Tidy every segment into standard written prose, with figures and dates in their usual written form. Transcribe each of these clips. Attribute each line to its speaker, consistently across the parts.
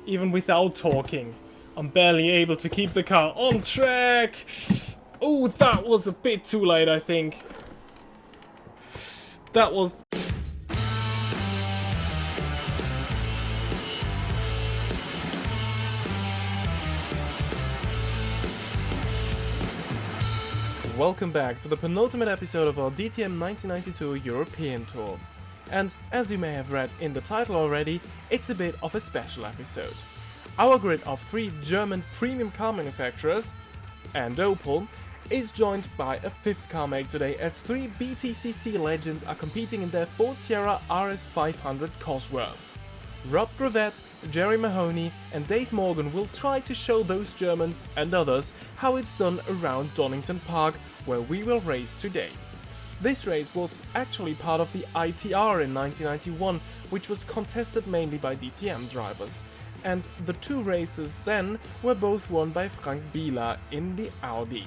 Speaker 1: even without talking. I'm barely able to keep the car on track. Oh, that was a bit too late, I think. That was... Welcome back to the penultimate episode of our DTM 1992 European Tour. And as you may have read in the title already, it's a bit of a special episode. Our grid of 3 German premium car manufacturers, and Opel, is joined by a 5th car make today as 3 BTCC Legends are competing in their Ford Sierra RS500 Cosworths. Rob Gravett, Jerry Mahoney and Dave Morgan will try to show those Germans and others how it's done around Doningtonpark, where we will race today. This race was actually part of the ITR in 1991, which was contested mainly by DTM drivers, and the 2 races then were both won by Frank Biela in the Audi.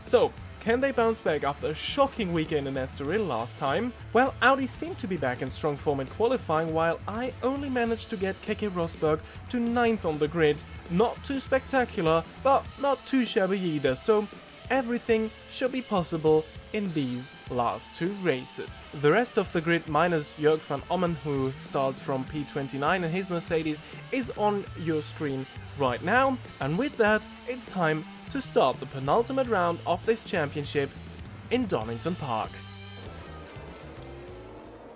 Speaker 1: So, can they bounce back after a shocking weekend in Estoril last time? Well, Audi seemed to be back in strong form in qualifying, while I only managed to get Keke Rosberg to 9th on the grid. Not too spectacular, but not too shabby either, so everything should be possible in these last 2 races. The rest of the grid, minus Jörg van Ommen, who starts from P29 and his Mercedes, is on your screen right now, and with that, it's time to start the penultimate round of this championship in Doningtonpark.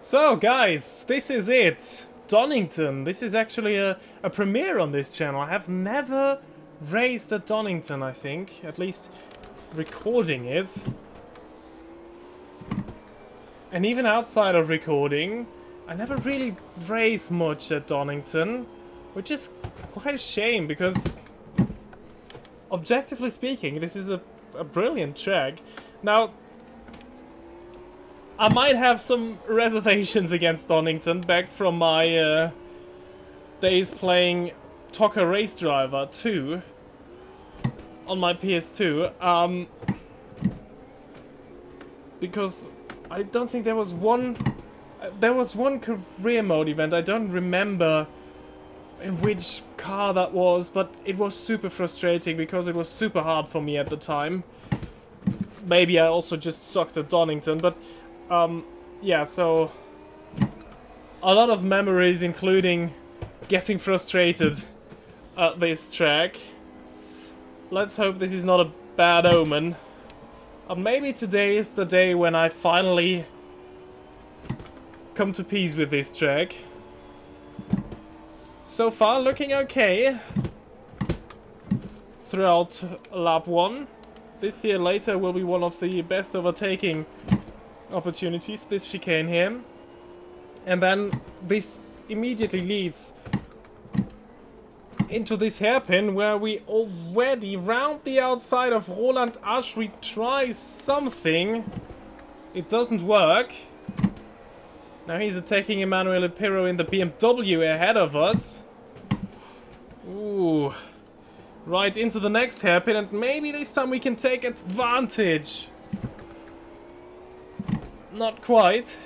Speaker 1: So guys, this is it! Donington! This is actually a premiere on this channel. I have never raced at Donington, I think. At least recording it. And even outside of recording, I never really raced much at Donington, which is quite a shame because, objectively speaking, this is a brilliant track. Now, I might have some reservations against Donington back from my days playing Toca Race Driver 2 on my PS2, because I don't think there was one career mode event. I don't remember in which car that was, but it was super frustrating because it was super hard for me at the time. Maybe I also just sucked at Donington, but yeah, so a lot of memories, including getting frustrated at this track. Let's hope this is not a bad omen. Maybe today is the day when I finally come to peace with this track. So far, looking okay throughout lap 1. This here later will be one of the best overtaking opportunities, this chicane here. And then this immediately leads into this hairpin where we already round the outside of Roland Asch. We try something. It doesn't work. Now he's attacking Emanuele Pirro in the BMW ahead of us. Ooh. Right into the next hairpin, and maybe this time we can take advantage. Not quite.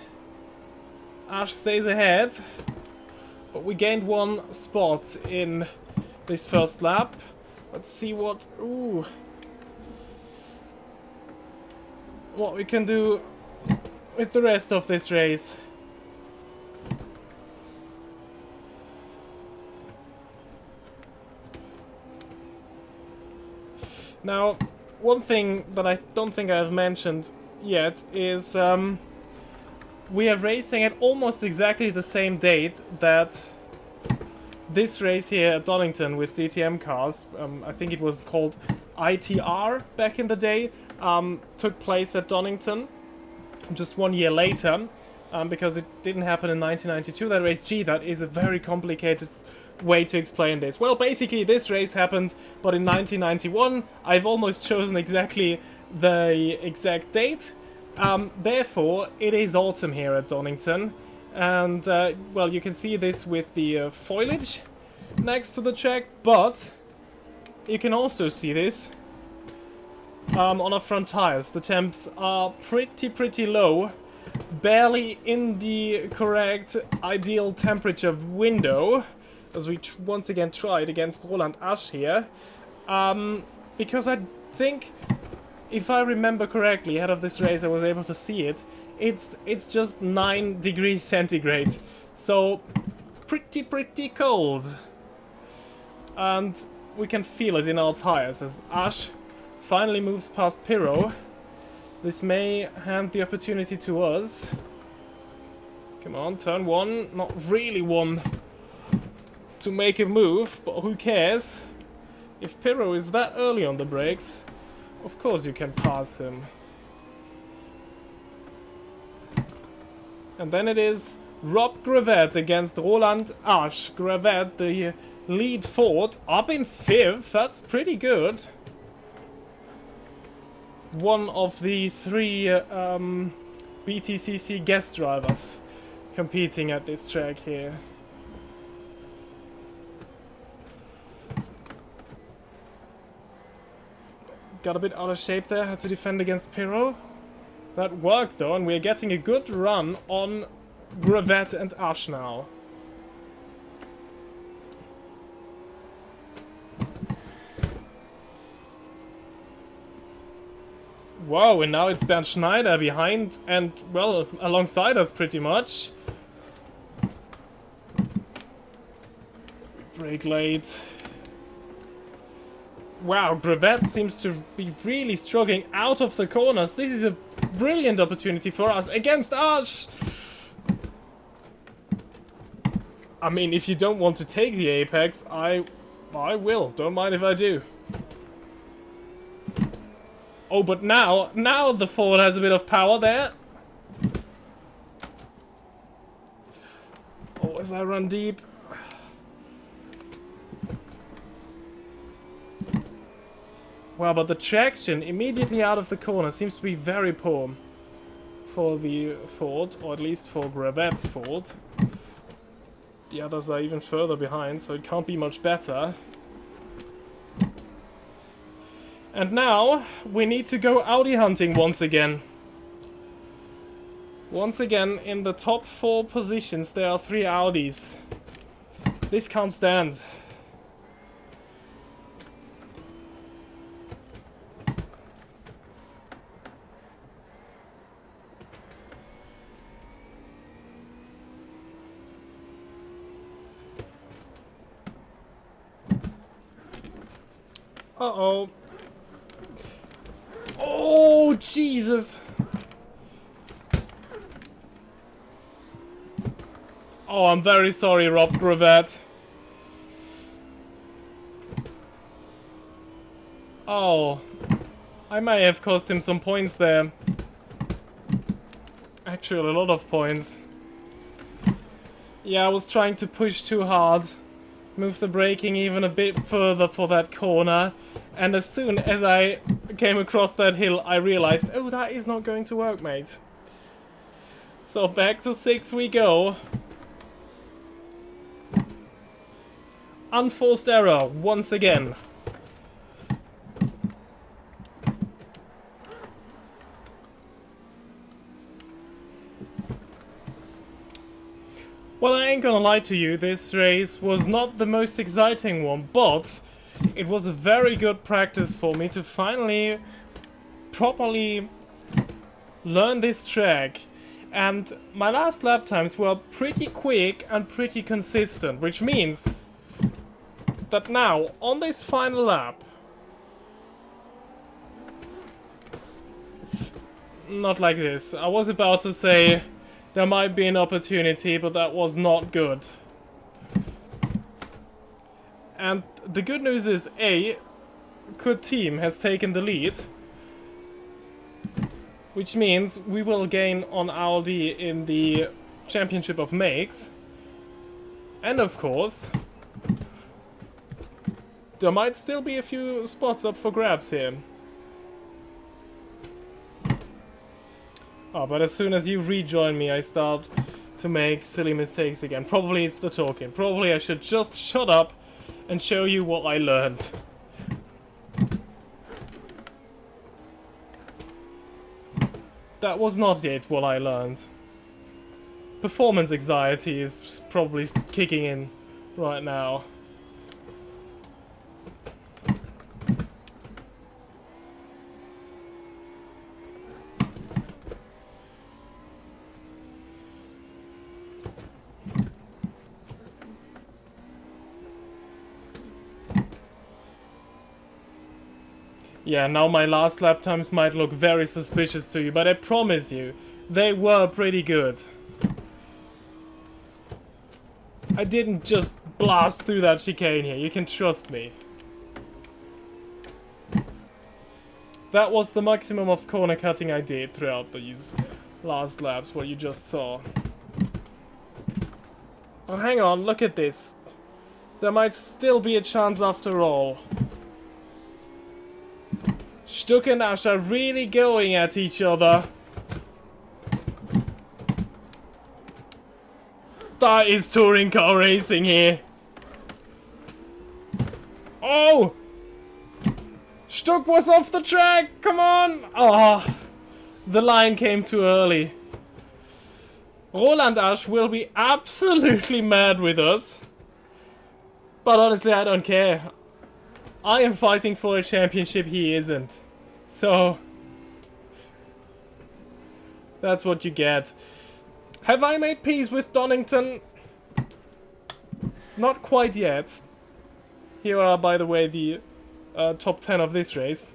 Speaker 1: Asch stays ahead. But we gained 1 spot in this first lap. Let's see what... Ooh. What we can do with the rest of this race. Now, one thing that I don't think I've mentioned yet is we are racing at almost exactly the same date that this race here at Donington with DTM cars, I think it was called ITR back in the day, took place at Donington just 1 year later, because it didn't happen in 1992, that race. Gee, that is a very complicated way to explain this. Well, basically this race happened, but in 1991. I've almost chosen exactly the exact date. Therefore, it is autumn here at Donington, and well, you can see this with the foliage next to the track, but you can also see this on our front tires. The temps are pretty low, barely in the correct ideal temperature window, as we once again tried against Roland Asch here. Because I think, if I remember correctly, ahead of this race I was able to see it, it's just 9 degrees centigrade, so pretty cold. And we can feel it in our tires as Asch finally moves past Pirro. This may hand the opportunity to us. Come on, turn 1, not really one to make a move, but who cares? If Pirro is that early on the brakes, of course you can pass him. And then it is Rob Gravett against Roland Asch. Gravett, the lead Ford, up in 5th, that's pretty good. One of the 3 BTCC guest drivers competing at this track here. Got a bit out of shape there, had to defend against Pirro. That worked though, and we're getting a good run on Gravett and Asch now. Wow, and now it's Bernd Schneider behind and, well, alongside us pretty much. Brake late. Wow, Gravett seems to be really struggling out of the corners. This is a brilliant opportunity for us against Asch. I mean, if you don't want to take the apex, I will. Don't mind if I do. Oh, but now the Ford has a bit of power there. Oh, as I run deep. Wow, but the traction immediately out of the corner seems to be very poor for the Ford, or at least for Gravett's Ford. The others are even further behind, so it can't be much better. And now, we need to go Audi hunting once again. Once again, in the top 4 positions, there are 3 Audis. This can't stand. Uh-oh. Oh, Jesus. Oh, I'm very sorry, Rob Gravett. Oh. I may have cost him some points there. Actually, a lot of points. Yeah, I was trying to push too hard. Move the braking even a bit further for that corner. And as soon as I came across that hill, I realized, oh, that is not going to work, mate. So back to 6th we go. Unforced error, once again. Well, I ain't gonna lie to you, this race was not the most exciting one, but it was a very good practice for me to finally properly learn this track. And my last lap times were pretty quick and pretty consistent, which means that now, on this final lap, not like this. I was about to say there might be an opportunity, but that was not good. And the good news is, A, good team has taken the lead, which means we will gain on Audi in the Championship of Makes. And of course, there might still be a few spots up for grabs here. Oh, but as soon as you rejoin me, I start to make silly mistakes again. Probably it's the talking. Probably I should just shut up and show you what I learned. That was not it, what I learned. Performance anxiety is probably kicking in right now. Yeah, now my last lap times might look very suspicious to you, but I promise you, they were pretty good. I didn't just blast through that chicane here, you can trust me. That was the maximum of corner cutting I did throughout these last laps, what you just saw. But hang on, look at this. There might still be a chance after all. Stuck and Ash are really going at each other. That is touring car racing here. Oh! Stuck was off the track, come on! Oh, the line came too early. Roland Asch will be absolutely mad with us. But honestly, I don't care. I am fighting for a championship, he isn't. So, that's what you get. Have I made peace with Donington? Not quite yet. Here are, by the way, the top 10 of this race.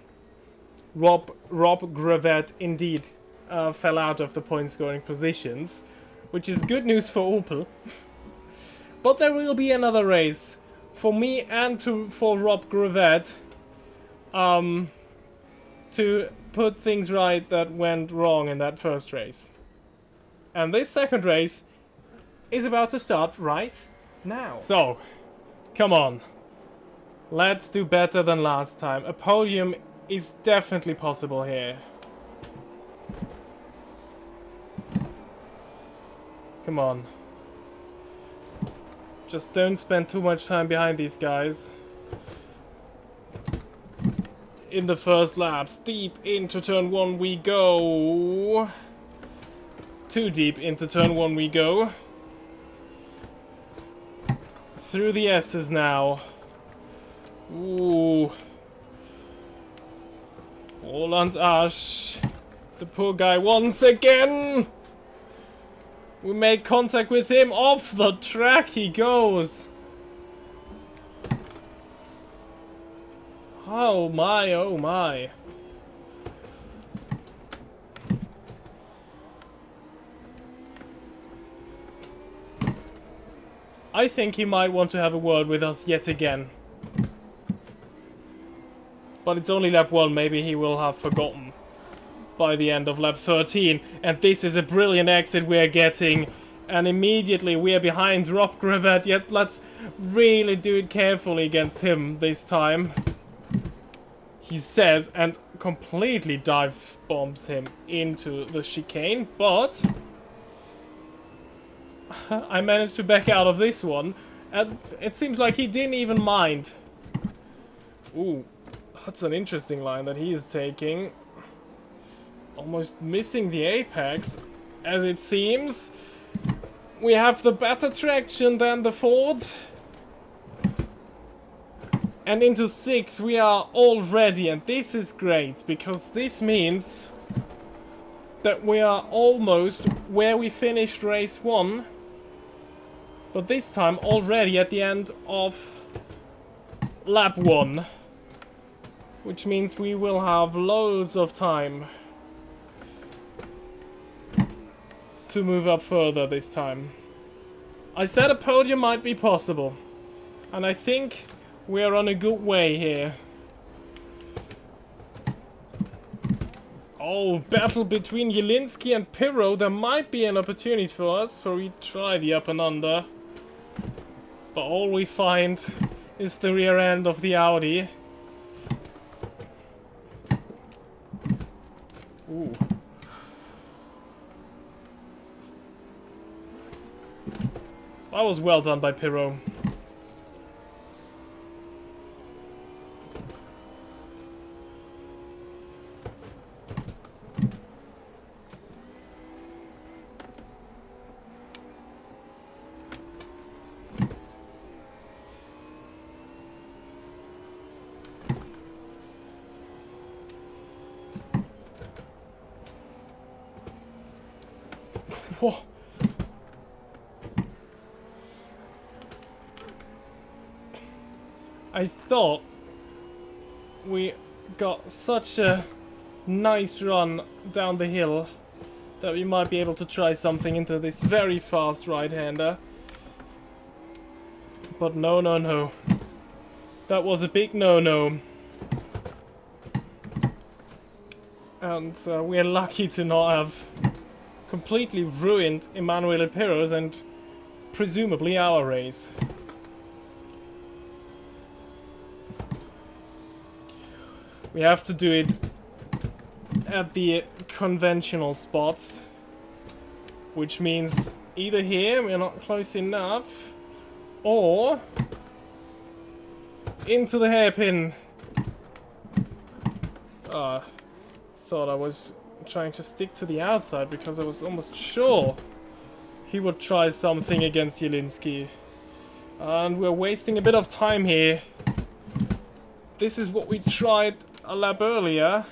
Speaker 1: Rob Gravet indeed fell out of the point scoring positions, which is good news for Opel. But there will be another race for me and for Rob Gravet to put things right that went wrong in that first race. And this second race is about to start right now. So, come on. Let's do better than last time. A podium is definitely possible here. Come on. Just don't spend too much time behind these guys. In the first laps, deep into turn 1 we go. Too deep into turn 1 we go. Through the S's now. Ooh. Roland Asch. The poor guy once again. We make contact with him. Off the track he goes. Oh my, oh my. I think he might want to have a word with us yet again. But it's only lap 1, maybe he will have forgotten by the end of lap 13. And this is a brilliant exit we are getting. And immediately we are behind Rob Gravet, yet let's really do it carefully against him this time. He says, and completely dive bombs him into the chicane, but I managed to back out of this one, and it seems like he didn't even mind. Ooh, that's an interesting line that he is taking. Almost missing the apex, as it seems. We have the better traction than the Ford. And into 6th we are already, and this is great, because this means that we are almost where we finished race 1. But this time already at the end of lap 1. Which means we will have loads of time to move up further this time. I said a podium might be possible. And I think we are on a good way here. Oh, battle between Jelinski and Pirro. There might be an opportunity for us, for we try the up and under. But all we find is the rear end of the Audi. Ooh. That was well done by Pirro. Whoa. I thought we got such a nice run down the hill that we might be able to try something into this very fast right-hander. But no, no, no. That was a big no-no. And we're lucky to not have completely ruined Emanuele Pirro's and presumably our race. We have to do it at the conventional spots, which means either here we're not close enough, or into the hairpin. Thought I was trying to stick to the outside because I was almost sure he would try something against Jelinski. And we're wasting a bit of time here. This is what we tried a lap earlier.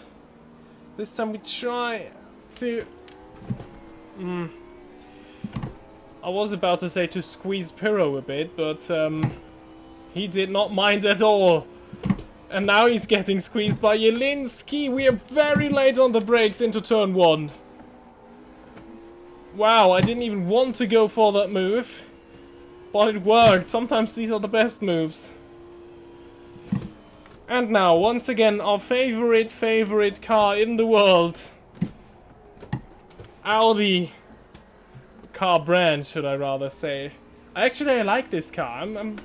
Speaker 1: This time we try to... I was about to say to squeeze Pirro a bit, but he did not mind at all. And now he's getting squeezed by Jelinski. We are very late on the brakes into turn 1. Wow, I didn't even want to go for that move. But it worked. Sometimes these are the best moves. And now, once again, our favorite car in the world. Audi. Car brand, should I rather say. Actually, I like this car. I'm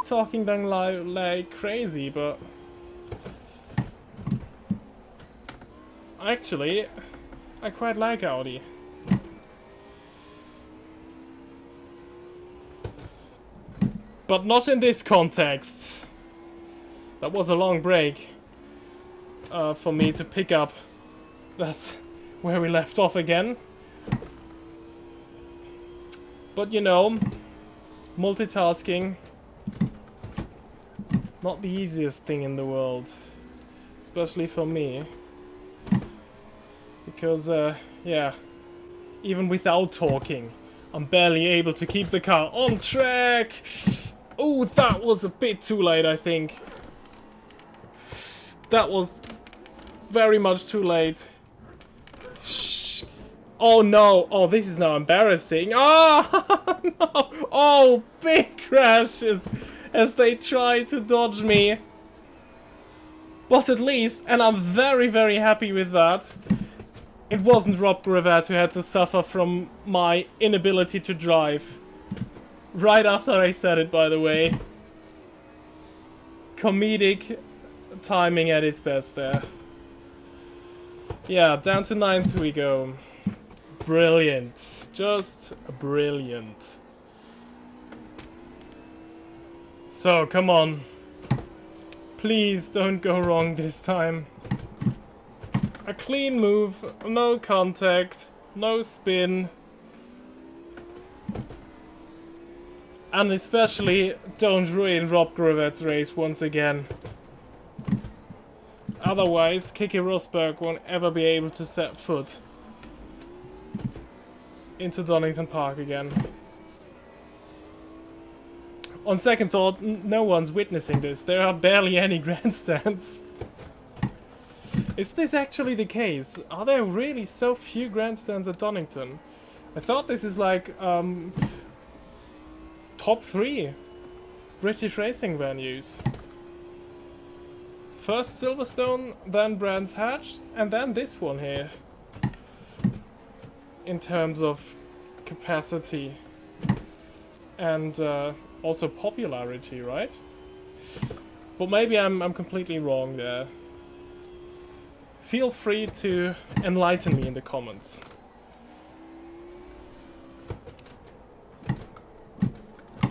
Speaker 1: talking down like crazy, but... Actually, I quite like Audi. But not in this context. That was a long break for me to pick up. That's where we left off again. But you know, multitasking, not the easiest thing in the world. Especially for me. Because, yeah, even without talking, I'm barely able to keep the car on track. Oh, that was a bit too late, I think. That was very much too late. Shh. Oh no. Oh, this is now embarrassing. Oh, no. Oh, big crashes as they try to dodge me. But at least, and I'm very happy with that, it wasn't Rob Grevat who had to suffer from my inability to drive. Right after I said it, by the way. Comedic timing at its best there. Yeah, down to 9th we go. Brilliant. Just brilliant. So, come on. Please don't go wrong this time. A clean move, no contact, no spin. And especially, don't ruin Rob Grevat's race once again. Otherwise, Keke Rosberg won't ever be able to set foot into Doningtonpark again. On second thought, no one's witnessing this. There are barely any grandstands. Is this actually the case? Are there really so few grandstands at Donington? I thought this is like, top 3 British racing venues. First Silverstone, then Brands Hatch, and then this one here. In terms of capacity and also popularity, right? But maybe I'm completely wrong there. Feel free to enlighten me in the comments.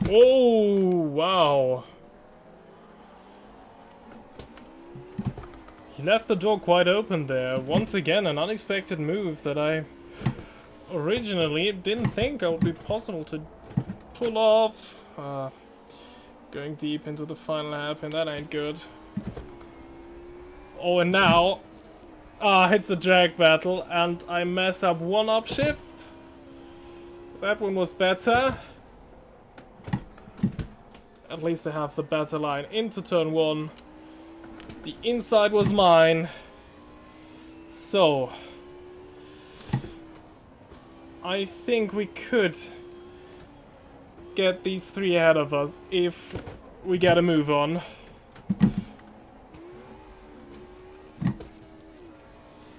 Speaker 1: Oh, wow. He left the door quite open there. Once again, an unexpected move that I originally didn't think it would be possible to pull off. Going deep into the final lap, and that ain't good. Oh, and now Ah, it's a drag battle, and I mess up one upshift. That one was better. At least I have the better line into turn 1. The inside was mine. So, I think we could get these 3 ahead of us if we get a move on.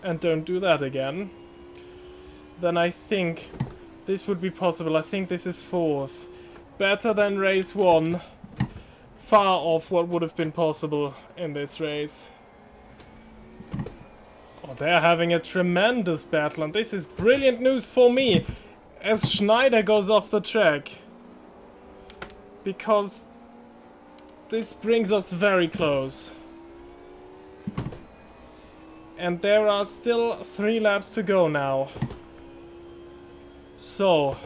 Speaker 1: And don't do that again. Then I think this would be possible. I think this is 4th. Better than race 1. Far off what would have been possible in this race. Oh, they're having a tremendous battle, and this is brilliant news for me as Schneider goes off the track. Because this brings us very close. And there are still 3 laps to go now. So,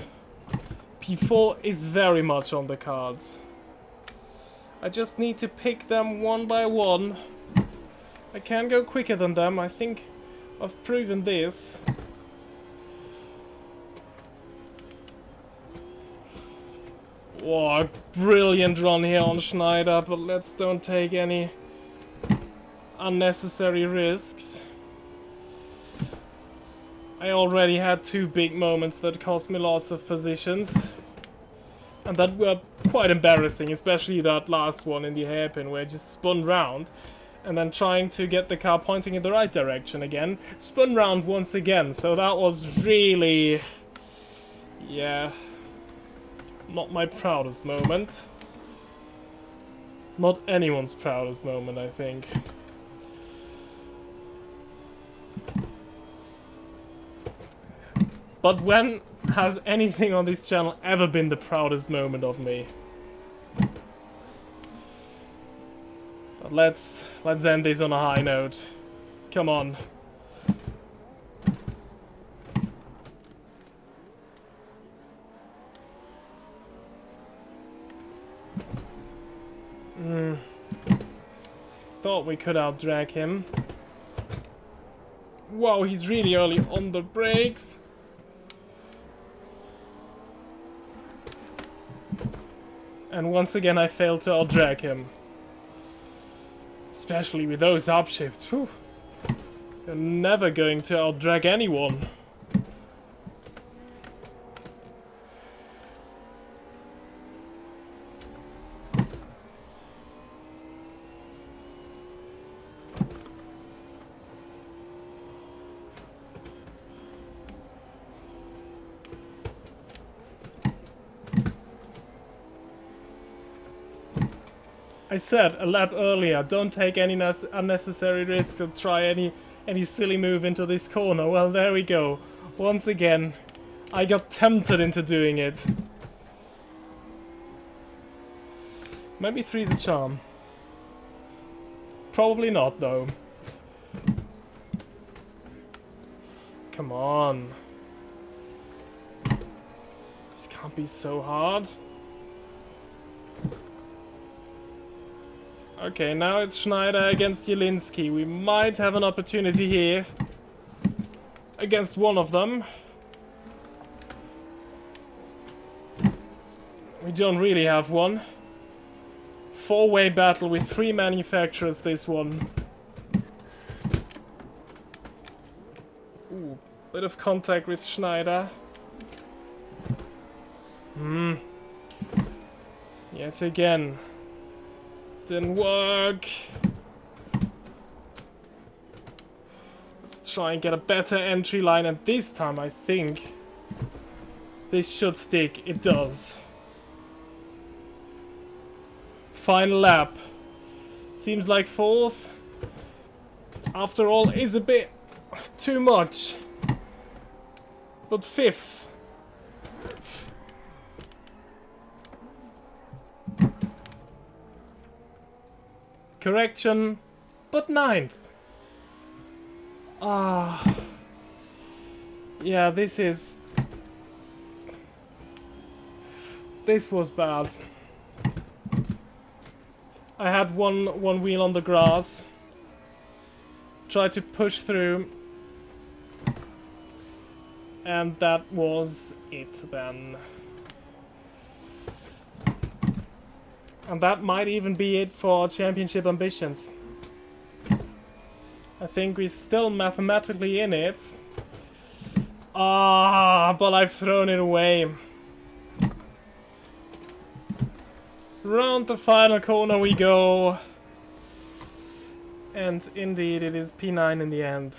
Speaker 1: P4 is very much on the cards. I just need to pick them one by one. I can go quicker than them, I think I've proven this. Oh, brilliant run here on Schneider, but let's don't take any unnecessary risks. I already had 2 big moments that cost me lots of positions. And that were quite embarrassing, especially that last one in the hairpin where I just spun round. And then trying to get the car pointing in the right direction again. Spun round once again, so that was really... yeah... not my proudest moment. Not anyone's proudest moment, I think. But when has anything on this channel ever been the proudest moment of me? But let's end this on a high note. Come on. Thought we could out-drag him. Wow, he's really early on the brakes. And once again I failed to out-drag him. Especially with those upshifts. Whew. You're never going to out-drag anyone. I said a lap earlier, don't take any unnecessary risks to try any silly move into this corner. Well, there we go. Once again, I got tempted into doing it. Maybe 3's a charm. Probably not, though. Come on. This can't be so hard. Okay, now it's Schneider against Jelinski. We might have an opportunity here against one of them. We don't really have one. 4-way battle with 3 manufacturers, this one. Ooh, bit of contact with Schneider. Yet again. Didn't work. Let's try and get a better entry line, and this time I think this should stick. It does. Final lap. Seems like 4th. After all, is a bit too much. But 5th. Correction, but 9th. Yeah, this was bad. I had one wheel on the grass. try to push through. And that was it then. And that might even be it for championship ambitions. I think we're still mathematically in it. But I've thrown it away. Round the final corner we go. And indeed, it is P9 in the end.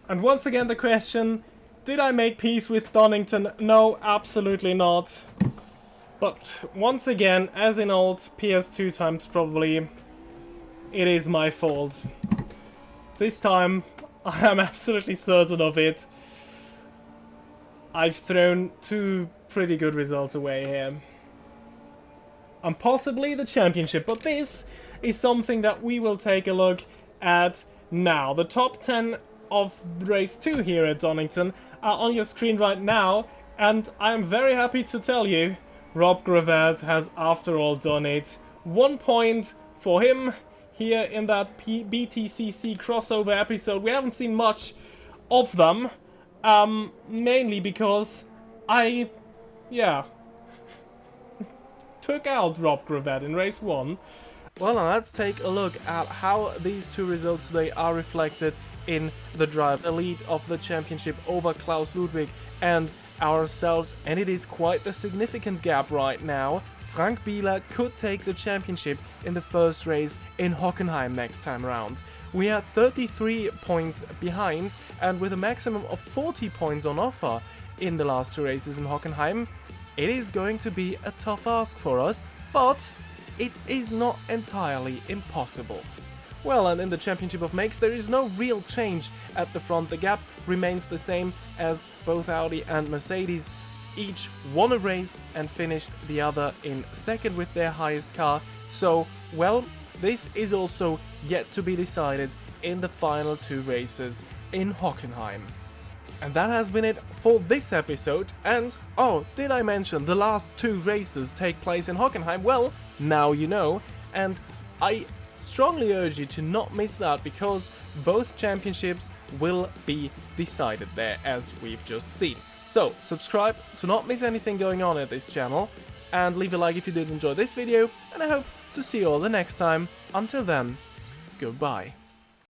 Speaker 1: And once again the question, did I make peace with Donington? No, absolutely not. But once again, as in old PS2 times probably, it is my fault. This time, I am absolutely certain of it. I've thrown 2 pretty good results away here. And possibly the championship, but this is something that we will take a look at now. The top 10 of race 2 here at Donington are on your screen right now, and I'm very happy to tell you Rob Gravett has after all done it. 1 point for him here in that BTCC crossover episode. We haven't seen much of them, mainly because I, took out Rob Gravett in race 1. Well, now let's take a look at how these 2 results today are reflected in the drive. The lead of the championship over Klaus Ludwig and ourselves, and it is quite a significant gap right now. Frank Bieler could take the championship in the first race in Hockenheim next time around. We are 33 points behind, and with a maximum of 40 points on offer in the last 2 races in Hockenheim, it is going to be a tough ask for us, but it is not entirely impossible. Well, and in the Championship of Makes there is no real change at the front. The gap remains the same as both Audi and Mercedes each won a race and finished the other in second with their highest car. So, well, this is also yet to be decided in the final 2 races in Hockenheim. And that has been it for this episode. And, oh, did I mention the last 2 races take place in Hockenheim? Well, now you know, and I strongly urge you to not miss that, because both championships will be decided there, as we've just seen. So, subscribe to not miss anything going on at this channel, and leave a like if you did enjoy this video, and I hope to see you all the next time. Until then, goodbye.